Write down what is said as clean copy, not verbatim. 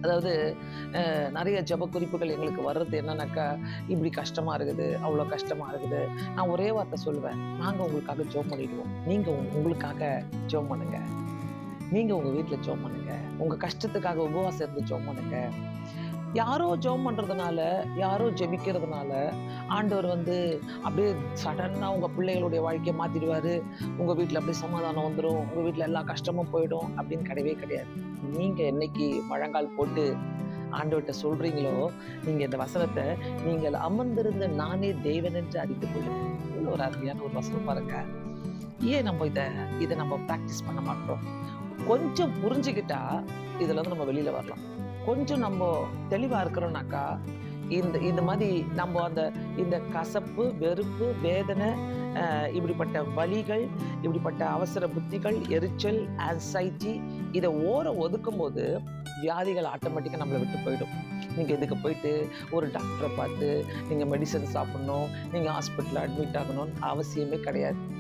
அதாவது நிறைய ஜெப குறிப்புகள் எங்களுக்கு வர்றது என்னன்னாக்கா, இப்படி கஷ்டமா இருக்குது, அவ்வளோ கஷ்டமா இருக்குது. நான் ஒரே வார்த்தை சொல்லுவேன். நாங்க உங்களுக்காக ஜெபம் பண்ணிடுவோம். நீங்க உங்களுக்காக ஜெபம் பண்ணுங்க. நீங்க உங்க வீட்ல ஜெபம் பண்ணுங்க. உங்க கஷ்டத்துக்காக உபவாசம் இருந்து ஜெபம் பண்ணுங்க. யாரோ ஜெபம் பண்றதுனால, யாரோ ஜெபிக்கிறதுனால, ஆண்டவர் வந்து அப்படியே சடனா உங்க பிள்ளைகளுடைய வாழ்க்கைய மாத்திடுவாரு. உங்க வீட்ல அப்படியே சமாதானம் வந்துரும். உங்க வீட்ல எல்லா கஷ்டமும் போயிடும் அப்படின்னு கிடையவே கிடையாது. நீங்க என்னைக்கு முழங்கால் போட்டு ஆண்டவர்ட்ட சொல்றீங்களோ, நீங்க இந்த வசனத்த, "நீங்கள் அமர்ந்திருந்த நானே தேவன் என்று அறிந்து கொள்ளுங்கள்." எவ்வளவு ஒரு அருமையான ஒரு வசனம் பாருங்க. ஏன் நம்ம இத நம்ம பிராக்டிஸ் பண்ண மாட்டோம்? கொஞ்சம் புரிஞ்சுக்கிட்டா இதுல இருந்து நம்ம வெளியில வரலாம். கொஞ்சம் நம்ம தெளிவா இருக்கிறோம்னாக்கா, இந்த இந்த மாதிரி நம்ம இந்த கசப்பு, வெறுப்பு, வேதனை, இப்படிப்பட்ட வலிகள், இப்படிப்பட்ட அவசர புத்திகள், எரிச்சல், ஆங்ஸைட்டி இத ஒதுக்கும்போது வியாதிகள் ஆட்டோமேட்டிக்கா நம்மள விட்டு போயிடும். நீங்க இதுக்கு போயிட்டு ஒரு டாக்டர பார்த்து நீங்க மெடிசின் சாப்பிடணும், நீங்க ஹாஸ்பிட்டல்ல அட்மிட் ஆகணும்னு அவசியமே கிடையாது.